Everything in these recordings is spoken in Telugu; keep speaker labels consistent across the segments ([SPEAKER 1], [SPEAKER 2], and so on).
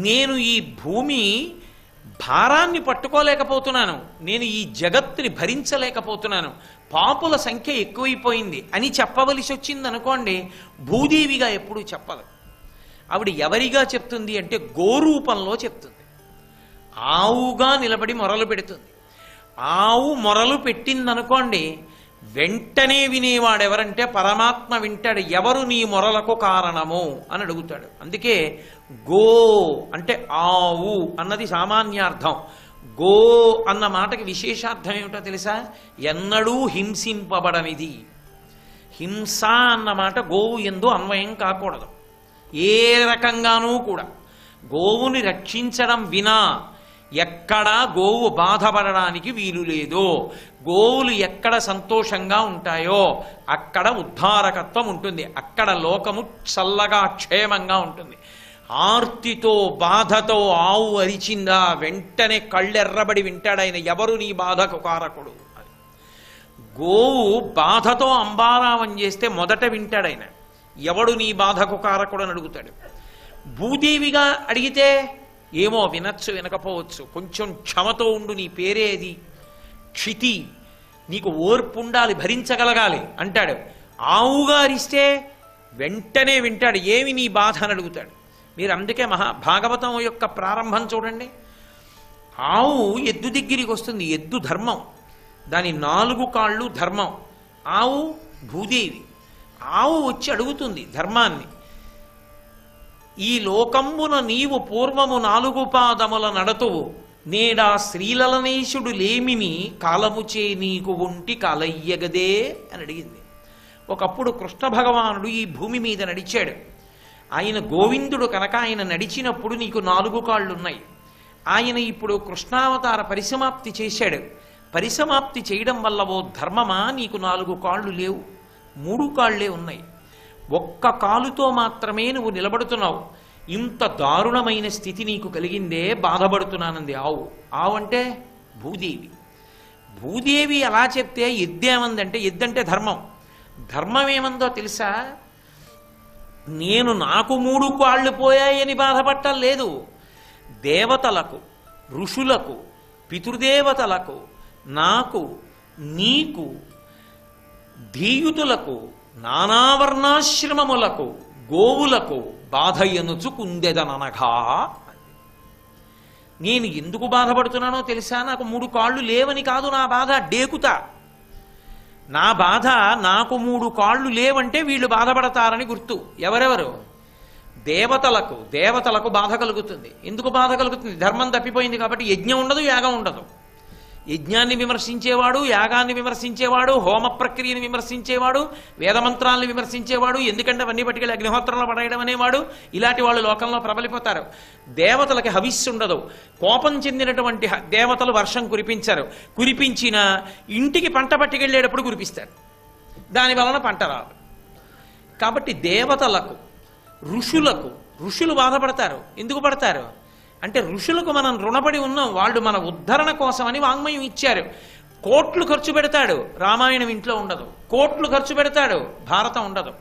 [SPEAKER 1] నేను ఈ భూమి భారాన్ని పట్టుకోలేకపోతున్నాను, నేను ఈ జగత్తుని భరించలేకపోతున్నాను, పాపుల సంఖ్య ఎక్కువైపోయింది అని చెప్పవలసి వచ్చింది అనుకోండి, భూదేవిగా ఎప్పుడూ చెప్పదు. ఆవిడ ఎవరిగా చెప్తుంది అంటే గోరూపంలో చెప్తుంది. ఆవుగా నిలబడి మొరలు పెడుతుంది. ఆవు మొరలు పెట్టిందనుకోండి, వెంటనే వినేవాడెవరంటే పరమాత్మ వింటాడు. ఎవరు నీ మొరలకు కారణము అని అడుగుతాడు. అందుకే గో అంటే ఆవు అన్నది సామాన్యార్థం. గో అన్న మాటకి విశేషార్థం ఏమిటో తెలుసా? ఎన్నడూ హింసింపబడనిది. హింస అన్న మాట గోవు యందు అన్వయం కాకూడదు ఏ రకంగానూ కూడా. గోవుని రక్షించడం వినా ఎక్కడా గోవు బాధపడడానికి వీలు లేదు. గోవులు ఎక్కడ సంతోషంగా ఉంటాయో అక్కడ ఉద్ధారకత్వం ఉంటుంది, అక్కడ లోకము చల్లగా క్షేమంగా ఉంటుంది. ఆర్తితో బాధతో ఆవు అరిచిందా వెంటనే కళ్ళెర్రబడి వింటాడు ఆయన, ఎవరు నీ బాధకు కారకుడు అని. గోవు బాధతో అంబారావం చేస్తే మొదట వింటాడు ఆయన, ఎవడు నీ బాధకు కారకుడు అని అడుగుతాడు. భూదేవిగా అడిగితే ఏమో వినొచ్చు వినకపోవచ్చు, కొంచెం క్షమతో ఉండు, నీ పేరేది క్షితి, నీకు ఓర్పు ఉండాలి, భరించగలగాలి అంటాడు. ఆవుగా అరిస్తే వెంటనే వింటాడు, ఏమి నీ బాధ అని అడుగుతాడు. మీరు అందుకే భాగవతం యొక్క ప్రారంభం చూడండి. ఆవు ఎద్దు దగ్గరికి వస్తుంది, ఎద్దు ధర్మం, దాని 4 కాళ్ళు ధర్మం. ఆవు భూదేవి. ఆవు వచ్చి అడుగుతుంది ధర్మాన్ని. ఈ లోకంబున నీవు పూర్వము 4 పాదముల నడతువు, నేడా శ్రీలలనేశుడు లేమిని కాలముచే నీకు ఒంటి కాలయ్యగదే అని అడిగింది. ఒకప్పుడు కృష్ణ భగవానుడు ఈ భూమి మీద నడిచాడు. ఆయన గోవిందుడు కనుక ఆయన నడిచినప్పుడు నీకు 4 కాళ్ళున్నాయి. ఆయన ఇప్పుడు కృష్ణావతార పరిసమాప్తి చేశాడు. పరిసమాప్తి చేయడం వల్ల ఓ ధర్మమా నీకు 4 కాళ్ళు లేవు, 3 కాళ్లే ఉన్నాయి. ఒక్క కాలుతో మాత్రమే నువ్వు నిలబడుతున్నావు. ఇంత దారుణమైన స్థితి నీకు కలిగిందే, బాధపడుతున్నానంది ఆవు. ఆవు అంటే భూదేవి. భూదేవి అలా చెప్తే ఎద్దేమందంటే, ఎద్దంటే ధర్మం. ధర్మం ఏమందో తెలుసా? నాకు 3 కాళ్ళు పోయాయని బాధపడటం లేదు. దేవతలకు, ఋషులకు, పితృదేవతలకు, నాకు, నీకు, ధీయుతులకు, నానావర్ణాశ్రమములకు, గోవులకు బాధయనుచు కుందెదననగా. నేను ఎందుకు బాధపడుతున్నానో తెలుసా? నాకు 3 కాళ్ళు లేవని కాదు నా బాధ, డేకుతా. నా బాధ నాకు 3 కాళ్ళు లేవంటే వీళ్ళు బాధపడతారని గుర్తు. ఎవరెవరు? దేవతలకు బాధ కలుగుతుంది. ఎందుకు బాధ కలుగుతుంది? ధర్మం తప్పిపోయింది కాబట్టి. యజ్ఞం ఉండదు, యాగం ఉండదు. యజ్ఞాన్ని విమర్శించేవాడు, యాగాన్ని విమర్శించేవాడు, హోమ ప్రక్రియను విమర్శించేవాడు, వేదమంత్రాలను విమర్శించేవాడు, ఎందుకంటే అవన్నీ పట్టుకెళ్ళి అగ్నిహోత్రంలో పడేయడం అనేవాడు, ఇలాంటి వాళ్ళు లోకంలో ప్రబలిపోతారు. దేవతలకి హవిస్సు ఉండదు. కోపం చెందినటువంటి దేవతలు వర్షం కురిపించరు. కురిపించిన ఇంటికి పంట పట్టుకెళ్ళేటప్పుడు కురిపిస్తారు, దాని వలన పంట రాదు. కాబట్టి దేవతలకు, ఋషులు బాధపడతారు. ఎందుకు పడతారు అంటే ఋషులకు మనం రుణపడి ఉన్నాం, వాళ్ళు మన ఉద్ధరణ కోసమని వాంగ్మయం ఇచ్చారు. కోట్లు ఖర్చు పెడతాడు, రామాయణం ఇంట్లో ఉండదు. కోట్లు ఖర్చు పెడతాడు, భారతం ఉండదు.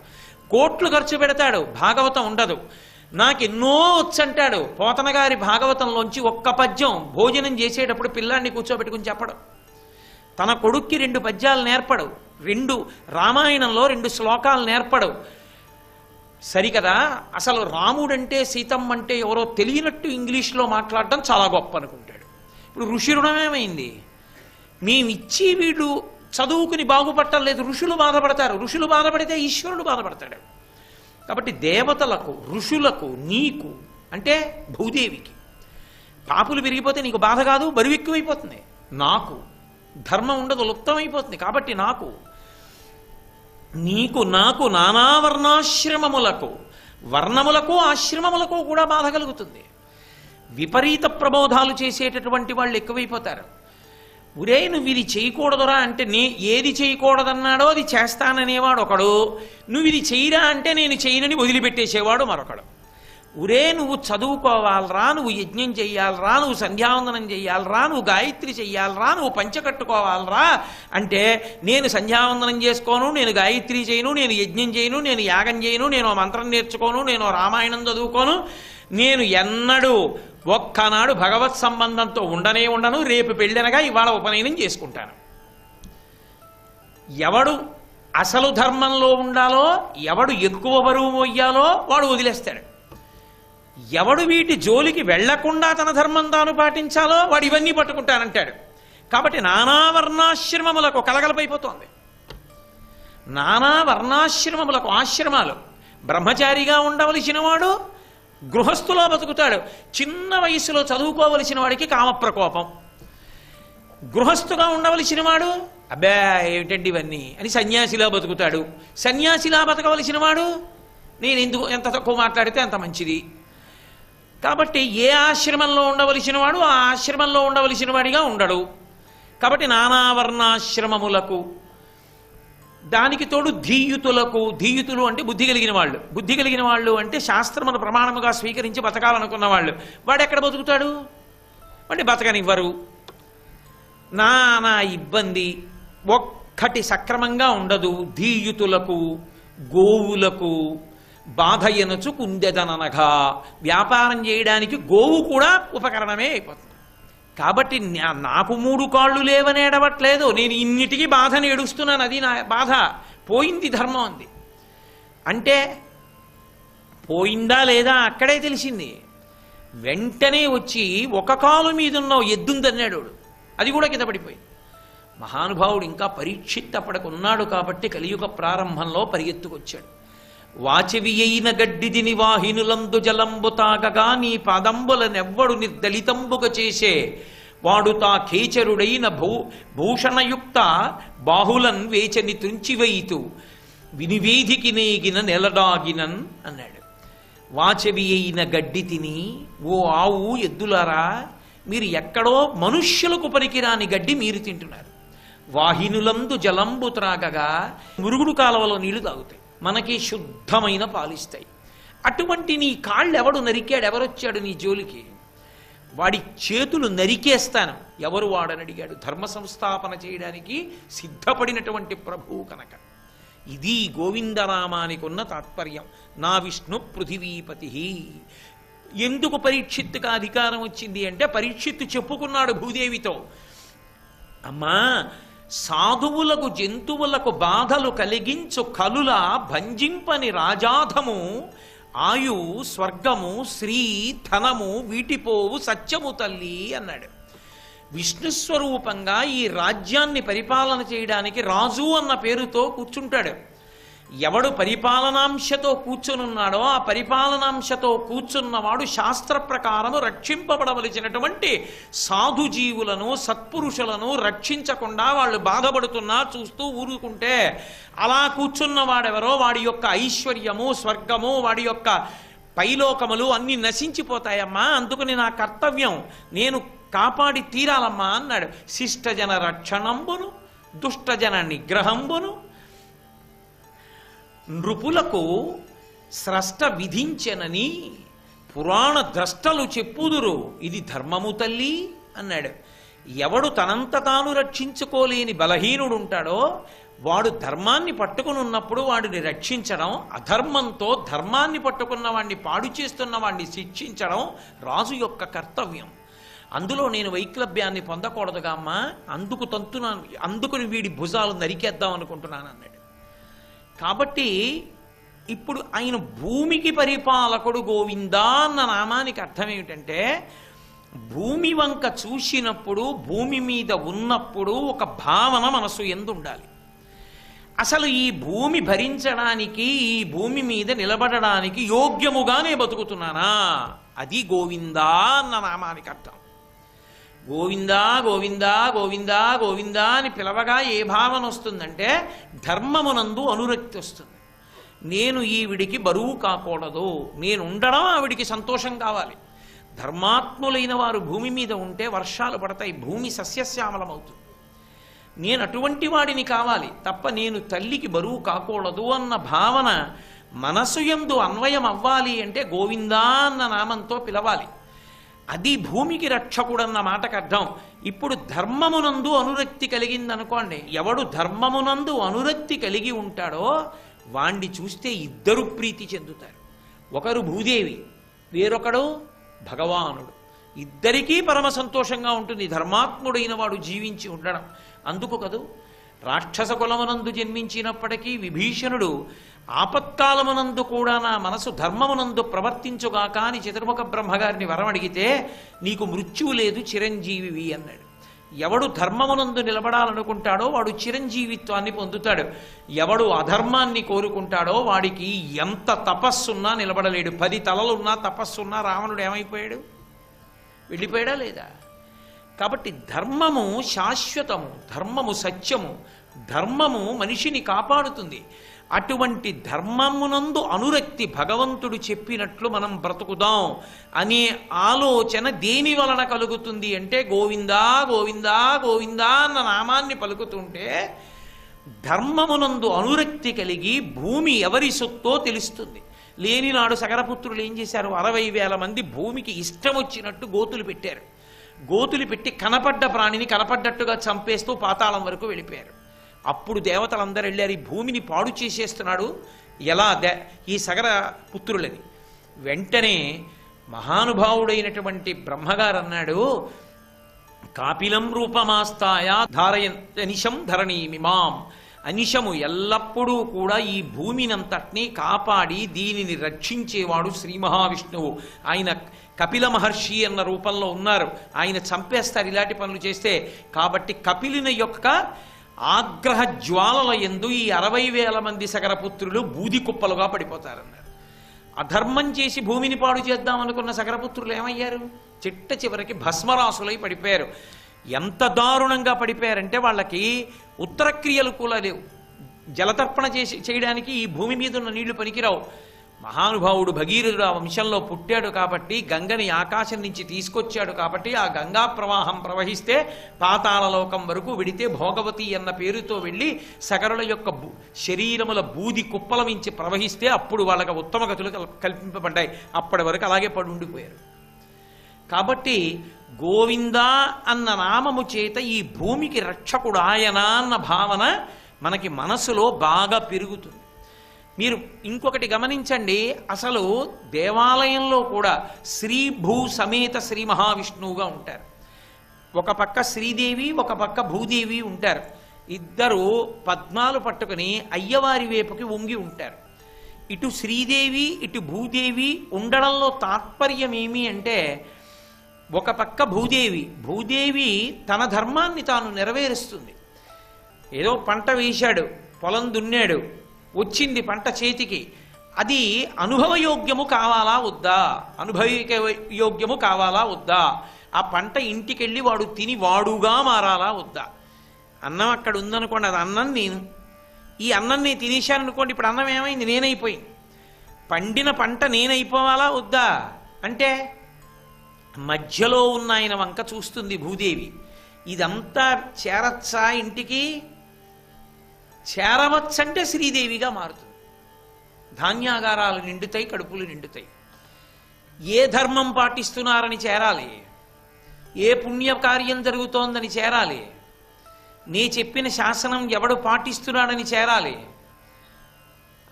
[SPEAKER 1] కోట్లు ఖర్చు పెడతాడు, భాగవతం ఉండదు. నాకెన్నో వచ్చంటాడు. పోతన గారి భాగవతంలోంచి ఒక్క పద్యం భోజనం చేసేటప్పుడు పిల్లాన్ని కూర్చోబెట్టుకుని చెప్పడం. తన కొడుక్కి 2 పద్యాలు నేర్పడు, 2 రామాయణంలో 2 శ్లోకాలు నేర్పడు. సరికదా? అసలు రాముడంటే సీతమ్మ అంటే ఎవరో తెలియనట్టు ఇంగ్లీష్లో మాట్లాడడం చాలా గొప్ప అనుకుంటాడు. ఇప్పుడు ఋషి రుణం ఏమైంది? మేమిచ్చి వీళ్ళు చదువుకుని బాగుపట్టలేదు, ఋషులు బాధపడతారు. ఋషులు బాధపడితే ఈశ్వరుడు బాధపడతాడు. కాబట్టి దేవతలకు, ఋషులకు, నీకు అంటే భూదేవికి పాపులు పెరిగిపోతే నీకు బాధ కాదు, బరువు ఎక్కువైపోతుంది. నాకు ధర్మం ఉండదు, లుప్తమైపోతుంది. కాబట్టి నీకు, నాకు, నానావర్ణాశ్రమములకు, వర్ణములకు, ఆశ్రమములకు కూడా బాధ కలుగుతుంది. విపరీత ప్రబోధాలు చేసేటటువంటి వాళ్ళు ఎక్కువైపోతారు. ఒరే నువ్వు ఇది చేయకూడదురా అంటే, ఏది చేయకూడదన్నాడో అది చేస్తాననేవాడు ఒకడు, నువ్వు ఇది చెయ్యరా అంటే నేను చేయనని వదిలిపెట్టేసేవాడు మరొకడు. ఒరే నువ్వు చదువుకోవాలరా, నువ్వు యజ్ఞం చెయ్యాలరా, నువ్వు సంధ్యావందనం చెయ్యాలరా, నువ్వు గాయత్రి చెయ్యాలరా, నువ్వు పంచకట్టుకోవాలరా అంటే నేను సంధ్యావందనం చేసుకోను, నేను గాయత్రి చేయను, నేను యజ్ఞం చేయను, నేను యాగం చేయను, నేను మంత్రం నేర్చుకోను, నేను రామాయణం చదువుకోను, నేను ఎన్నడూ ఒక్కనాడు భగవత్ సంబంధంతో ఉండను, రేపు పెళ్ళనగా ఇవాళ ఉపనయనం చేసుకుంటాను. ఎవడు అసలు ధర్మంలో ఉండాలో, ఎవడు ఎక్కువ బరువు మోయ్యాలో వాడు వదిలేస్తాడు. ఎవడు వీటి జోలికి వెళ్లకుండా తన ధర్మం తాను పాటించాలో వాడు ఇవన్నీ పట్టుకుంటానంటాడు. కాబట్టి నానా వర్ణాశ్రమములకు కలగలపైపోతోంది. నానా వర్ణాశ్రమములకు ఆశ్రమాలు. బ్రహ్మచారిగా ఉండవలసిన వాడు గృహస్థులో బతుకుతాడు. చిన్న వయసులో చదువుకోవలసిన వాడికి కామప్రకోపం. గృహస్థుగా ఉండవలసిన వాడు అబ్బా ఏమిటండి ఇవన్నీ అని సన్యాసిలా బతుకుతాడు. సన్యాసిలా బతకవలసిన వాడు నేను ఎందుకు ఎంత తక్కువ మాట్లాడితే అంత మంచిది. కాబట్టి ఏ ఆశ్రమంలో ఉండవలసిన వాడు ఆ ఆశ్రమంలో ఉండవలసిన వాడిగా ఉండడు. కాబట్టి నానావర్ణాశ్రమములకు, దానికి తోడు ధీయుతులకు. ధీయుతులు అంటే బుద్ధి కలిగిన వాళ్ళు. బుద్ధి కలిగిన వాళ్ళు అంటే శాస్త్రమును ప్రమాణముగా స్వీకరించి బతకాలనుకున్న వాళ్ళు. వాడు ఎక్కడ బతుకుతాడు? వాడిని బతకనివ్వరు. నానా ఇబ్బంది, ఒక్కటి సక్రమంగా ఉండదు. ధీయుతులకు, గోవులకు బాధ ఎనచు కుందెదననగా, వ్యాపారం చేయడానికి గోవు కూడా ఉపకరణమే అయిపోతుంది. కాబట్టి నాకు 3 కాళ్ళు లేవని ఏడవట్లేదు, నేను ఇన్నిటికీ బాధని ఏడుస్తున్నాను. అది నా బాధ. పోయింది ధర్మం అంది అంటే పోయిందా లేదా అక్కడే తెలిసింది. వెంటనే వచ్చి ఒక కాలు మీదున్న ఎద్దుందన్నాడు, అది కూడా కింద పడిపోయింది. మహానుభావుడు ఇంకా పరీక్షిత్ అప్పటికున్నాడు కాబట్టి కలియుగ ప్రారంభంలో పరిగెత్తుకొచ్చాడు. వాచవి అయిన గడ్డిదిని వాహినులందు జలంబు తాగగా నీ పాదంబులనెవ్వడు నిర్దలితంబుగ చేసే వాడు తా ఖేచరుడైన భూషణయుక్త బాహులన్ వేచని తుంచివైతు వినివేదికి నేగిన నెలడాగినన్ అన్నాడు. వాచవి అయిన గడ్డి తిని, ఓ ఆవు ఎద్దులారా, మీరు ఎక్కడో మనుష్యులకు పనికిరాని గడ్డి మీరు తింటున్నారు. వాహినులందు జలంబు త్రాగగా, మురుగుడు కాలువలో నీళ్లు తాగుతాయి, మనకి శుద్ధమైన పాలిస్తాయి. అటువంటి నీ కాళ్ళు ఎవడు నరికాడు? ఎవరొచ్చాడు నీ జోలికి? వాడి చేతులు నరికేస్తాను. ఎవరు వాడని అడిగాడు. ధర్మ సంస్థాపన చేయడానికి సిద్ధపడినటువంటి ప్రభువు కనుక. ఇది గోవిందనామానికి ఉన్న తాత్పర్యం. నా విష్ణు పృథివీపతి. ఎందుకు పరీక్షిత్తుకు అధికారం వచ్చింది అంటే పరీక్షిత్తు చెప్పుకున్నాడు భూదేవితో, అమ్మా సాధువులకు జంతువులకు బాధలు కలిగించు కలుల భంజింపని రాజాధము ఆయు స్వర్గము శ్రీ ధనము వీటిపోవు సత్యము తల్లి అన్నాడు. విష్ణుస్వరూపంగా ఈ రాజ్యాన్ని పరిపాలన చేయడానికి రాజు అన్న పేరుతో కూర్చుంటాడు. ఎవడు పరిపాలనాంశతో కూర్చునున్నాడో ఆ పరిపాలనాంశతో కూర్చున్నవాడు శాస్త్ర ప్రకారము రక్షింపబడవలసినటువంటి సాధుజీవులను సత్పురుషులను రక్షించకుండా వాళ్ళు బాధపడుతున్నా చూస్తూ ఊరుకుంటే అలా కూర్చున్నవాడెవరో వాడి యొక్క ఐశ్వర్యము స్వర్గము వాడి యొక్క పైలోకములు అన్ని నశించిపోతాయమ్మా. అందుకని నా కర్తవ్యం నేను కాపాడి తీరాలమ్మా అన్నాడు. శిష్టజన రక్షణంబును దుష్టజన నిగ్రహంబును నృపులకు స్రష్ట విధించెనని పురాణ ద్రష్టలు చెప్పుదురు, ఇది ధర్మము తల్లి అన్నాడు. ఎవడు తనంత తాను రక్షించుకోలేని బలహీనుడుంటాడో వాడు ధర్మాన్ని పట్టుకుని ఉన్నప్పుడు వాడిని రక్షించడం, అధర్మంతో ధర్మాన్ని పట్టుకున్న వాడిని పాడు చేస్తున్న వాడిని శిక్షించడం రాజు యొక్క కర్తవ్యం. అందులో నేను వైక్లభ్యాన్ని పొందకూడదుగా అమ్మా, అందుకు తంతున్నాను, అందుకుని వీడి భుజాలు నరికేద్దాం అనుకుంటున్నాను అన్నాడు. కాబట్టి ఇప్పుడు ఆయన భూమికి పరిపాలకుడు గోవిందా అన్న నామానికి అర్థం ఏమిటంటే భూమి వంక చూసినప్పుడు భూమి మీద ఉన్నప్పుడు ఒక భావన మనసు యందు ఉండాలి. అసలు ఈ భూమి భరించడానికి ఈ భూమి మీద నిలబడడానికి యోగ్యముగానే బతుకుతున్నానా, అది గోవిందా అన్న నామానికి అర్థం. గోవిందా గోవిందా గోవిందా గోవిందా అని పిలవగా ఏ భావన వస్తుందంటే ధర్మమునందు అనురక్తి వస్తుంది. నేను ఈవిడికి బరువు కాకూడదు, నేను ఉండడం ఆవిడికి సంతోషం కావాలి. ధర్మాత్ములైన వారు భూమి మీద ఉంటే వర్షాలు పడతాయి, భూమి సస్యశ్యామలమవుతుంది. నేను అటువంటి వాడిని కావాలి తప్ప నేను తల్లికి బరువు కాకూడదు అన్న భావన మనసు యందు అన్వయం అవ్వాలి అంటే గోవిందా అన్న నామంతో పిలవాలి. అది భూమికి రక్షకుడన్న మాటకు అర్థం. ఇప్పుడు ధర్మమునందు అనురక్తి కలిగిందనుకోండి, ఎవడు ధర్మమునందు అనురక్తి కలిగి ఉంటాడో వాణ్ణి చూస్తే ఇద్దరు ప్రీతి చెందుతారు. ఒకరు భూదేవి, వేరొకడు భగవానుడు. ఇద్దరికీ పరమ సంతోషంగా ఉంటుంది ధర్మాత్ముడైన వాడు జీవించి ఉండడం. అందుకు కదూ రాక్షస కులమునందు జన్మించినప్పటికీ విభీషణుడు ఆపత్కాలమునందు కూడా నా మనసు ధర్మమునందు ప్రవర్తించుగాక అని చతుర్ముఖ బ్రహ్మగారిని వరం అడిగితే నీకు మృత్యువు లేదు చిరంజీవివి అన్నాడు. ఎవడు ధర్మమునందు నిలబడాలనుకుంటాడో వాడు చిరంజీవిత్వాన్ని పొందుతాడు. ఎవడు అధర్మాన్ని కోరుకుంటాడో వాడికి ఎంత తపస్సున్నా నిలబడలేడు. 10 తలలున్నా తపస్సున్నా రావణుడు ఏమైపోయాడు? వెళ్ళిపోయాడా లేదా? కాబట్టి ధర్మము శాశ్వతము, ధర్మము సత్యము, ధర్మము మనిషిని కాపాడుతుంది. అటువంటి ధర్మమునందు అనురక్తి భగవంతుడు చెప్పినట్లు మనం బ్రతుకుదాం అనే ఆలోచన దేని వలన కలుగుతుంది అంటే గోవిందా గోవిందా గోవిందా అన్న నామాన్ని పలుకుతుంటే ధర్మమునందు అనురక్తి కలిగి భూమి ఎవరి సొత్తో తెలుస్తుంది. లేనినాడు సగరపుత్రులు ఏం చేశారు? 60,000 మంది భూమికి ఇష్టం వచ్చినట్టు గోతులు పెట్టారు. గోతులు పెట్టి కనపడ్డ ప్రాణిని కనపడ్డట్టుగా చంపేస్తూ పాతాళం వరకు వెళ్ళిపోయారు. అప్పుడు దేవతలందరూ వెళ్ళారు, ఈ భూమిని పాడు చేసేస్తున్నాడు ఎలా ఈ సగర పుత్రులని. వెంటనే మహానుభావుడైనటువంటి బ్రహ్మగారు అన్నాడు, కాపిలం రూపమాస్తాయ ధారయనిశం ధరణీమిమాం. అనిశము ఎల్లప్పుడూ కూడా ఈ భూమినంతటినీ కాపాడి దీనిని రక్షించేవాడు శ్రీ మహావిష్ణువు. ఆయన కపిల మహర్షి అన్న రూపంలో ఉన్నారు. ఆయన చంపేస్తారు ఇలాంటి పనులు చేస్తే. కాబట్టి కపిలుని యొక్క ఆగ్రహ జ్వాలల యందు ఈ 60,000 మంది సగరపుత్రులు బూది కుప్పలుగా పడిపోతారన్నారు. అధర్మం చేసి భూమిని పాడు చేద్దామనుకున్న సగరపుత్రులు ఏమయ్యారు? చిట్ట చివరికి భస్మరాసులై పడిపోయారు. ఎంత దారుణంగా పడిపోయారంటే వాళ్ళకి ఉత్తరక్రియలు కూడా లేవు. జలతర్పణ చేయడానికి ఈ భూమి మీద ఉన్న నీళ్లు పనికిరావు. మహానుభావుడు భగీరథుడు ఆ వంశంలో పుట్టాడు కాబట్టి, గంగని ఆకాశం నుంచి తీసుకొచ్చాడు కాబట్టి ఆ గంగా ప్రవాహం ప్రవహిస్తే పాతాళలోకం వరకు వెడితే భోగవతి అన్న పేరుతో వెళ్ళి సగరుల యొక్క శరీరముల బూది కుప్పల మించి ప్రవహిస్తే అప్పుడు వాళ్ళకి ఉత్తమ గతులు కల్పింపబడ్డాయి. అప్పటి వరకు అలాగే పడి ఉండిపోయారు. కాబట్టి గోవిందా అన్న నామము చేత ఈ భూమికి రక్షకుడు ఆయన అన్న భావన మనకి మనసులో బాగా పెరుగుతుంది. మీరు ఇంకొకటి గమనించండి, అసలు దేవాలయంలో కూడా శ్రీ భూ సమేత శ్రీ మహావిష్ణువుగా ఉంటారు. ఒక పక్క శ్రీదేవి, ఒక పక్క భూదేవి ఉంటారు. ఇద్దరు పద్మాలు పట్టుకుని అయ్యవారి వైపుకి వంగి ఉంటారు. ఇటు శ్రీదేవి ఇటు భూదేవి ఉండడంలో తాత్పర్యం ఏమి అంటే, ఒక పక్క భూదేవి తన ధర్మాన్ని తాను నెరవేరుస్తుంది. ఏదో పంట వేశాడు, పొలం దున్నాడు, వచ్చింది పంట చేతికి, అది అనుభవయోగ్యము కావాలా వద్దా, అనుభవయోగ్యము కావాలా వద్దా, ఆ పంట ఇంటికెళ్ళి వాడు తిని వాడుగా మారాలా వద్దా. అన్నం అక్కడ ఉందనుకోండి, అది అన్నం నేను, ఈ అన్నం నేను తినేశాను అనుకోండి, ఇప్పుడు అన్నం ఏమైంది? నేనైపోయింది. పండిన పంట నేనైపోవాలా వద్దా అంటే మధ్యలో ఉన్న ఆయన వంక చూస్తుంది భూదేవి. ఇదంతా చేరచ్చా ఇంటికి? చేరవచ్చంటే శ్రీదేవిగా మారుతుంది. ధాన్యాగారాలు నిండుతాయి, కడుపులు నిండుతాయి. ఏ ధర్మం పాటిస్తున్నారని చేరాలి, ఏ పుణ్యకార్యం జరుగుతోందని చేరాలి, నే చెప్పిన శాసనం ఎవడు పాటిస్తున్నాడని చేరాలి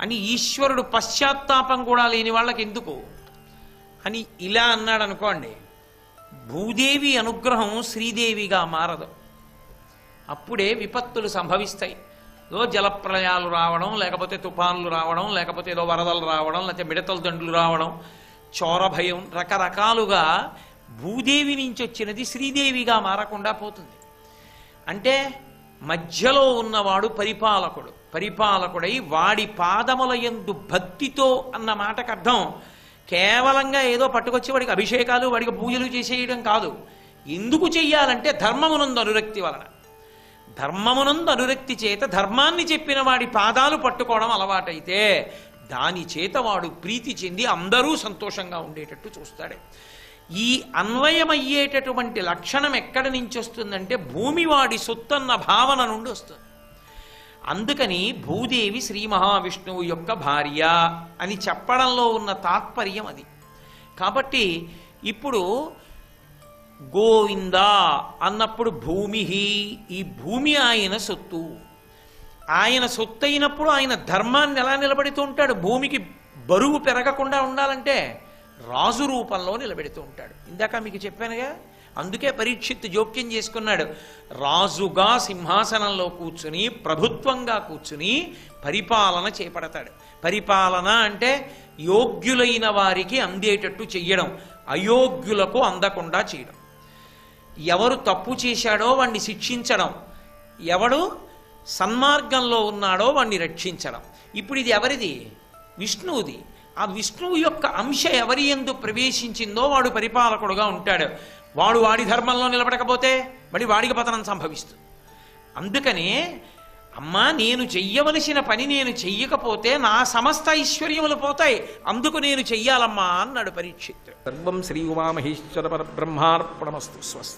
[SPEAKER 1] అని ఈశ్వరుడు పశ్చాత్తాపం కూడా లేని వాళ్ళకి ఎందుకు అని ఇలా అన్నాడు అనుకోండి. భూదేవి అనుగ్రహం శ్రీదేవిగా మారదు. అప్పుడే విపత్తులు సంభవిస్తాయి. ఏదో జలప్రలయాలు రావడం, లేకపోతే తుఫాన్లు రావడం, లేకపోతే ఏదో వరదలు రావడం, లేకపోతే మిడతల దండ్లు రావడం, చోర భయం, రకరకాలుగా భూదేవి నుంచి వచ్చినది శ్రీదేవిగా మారకుండా పోతుంది. అంటే మధ్యలో ఉన్నవాడు పరిపాలకుడై వాడి పాదముల యందు భక్తితో అన్న మాటకు అర్థం కేవలంగా ఏదో పట్టుకొచ్చి వాడికి అభిషేకాలు, వాడికి పూజలు చేసేయడం కాదు. ఎందుకు చెయ్యాలంటే ధర్మమునందు అనురక్తి వలన. ధర్మమునందు అనురక్తి చేత ధర్మాన్ని చెప్పిన వాడి పాదాలు పట్టుకోవడం అలవాటైతే దాని చేత వాడు ప్రీతి చెంది అందరూ సంతోషంగా ఉండేటట్టు చూస్తాడే. ఈ అన్వయమయ్యేటటువంటి లక్షణం ఎక్కడి నుంచి వస్తుందంటే భూమి వాడి సొత్తన్న భావన నుండి వస్తుంది. అందుకని భూదేవి శ్రీ మహావిష్ణువు యొక్క భార్య అని చెప్పడంలో ఉన్న తాత్పర్యం అది. కాబట్టి ఇప్పుడు గోవింద అన్నప్పుడు భూమి, ఈ భూమి ఆయన సొత్తు. ఆయన సొత్తు అయినప్పుడు ఆయన ధర్మాన్ని ఎలా నిలబెడుతూ ఉంటాడు? భూమికి బరువు పెరగకుండా ఉండాలంటే రాజు రూపంలో నిలబెడుతూ ఉంటాడు. ఇందాక మీకు చెప్పానుగా, అందుకే పరీక్షిత్ జోక్యం చేసుకున్నాడు. రాజుగా సింహాసనంలో కూర్చుని ప్రభుత్వంగా కూర్చుని పరిపాలన చేపడతాడు. పరిపాలన అంటే యోగ్యులైన వారికి అందేటట్టు చెయ్యడం, అయోగ్యులకు అందకుండా చేయడం. ఎవరు తప్పు చేశాడో వాణ్ణి శిక్షించడం, ఎవడు సన్మార్గంలో ఉన్నాడో వాణ్ణి రక్షించడం. ఇప్పుడు ఇది ఎవరిది? విష్ణువుది. ఆ విష్ణువు యొక్క అంశ ఎవరి యందు ప్రవేశించిందో వాడు పరిపాలకుడుగా ఉంటాడు. వాడు వాడి ధర్మంలో నిలబడకపోతే మళ్ళీ వాడికి పతనం సంభవిస్తుంది. అందుకనే అమ్మా, నేను చెయ్యవలసిన పని నేను చెయ్యకపోతే నా సమస్త ఐశ్వర్యములు పోతాయి, అందుకు నేను చెయ్యాలమ్మా అన్నాడు పరీక్షిత్. సర్వం శ్రీ ఉమామహేశ్వర పరబ్రహ్మార్పణమస్తు. స్వస్తి.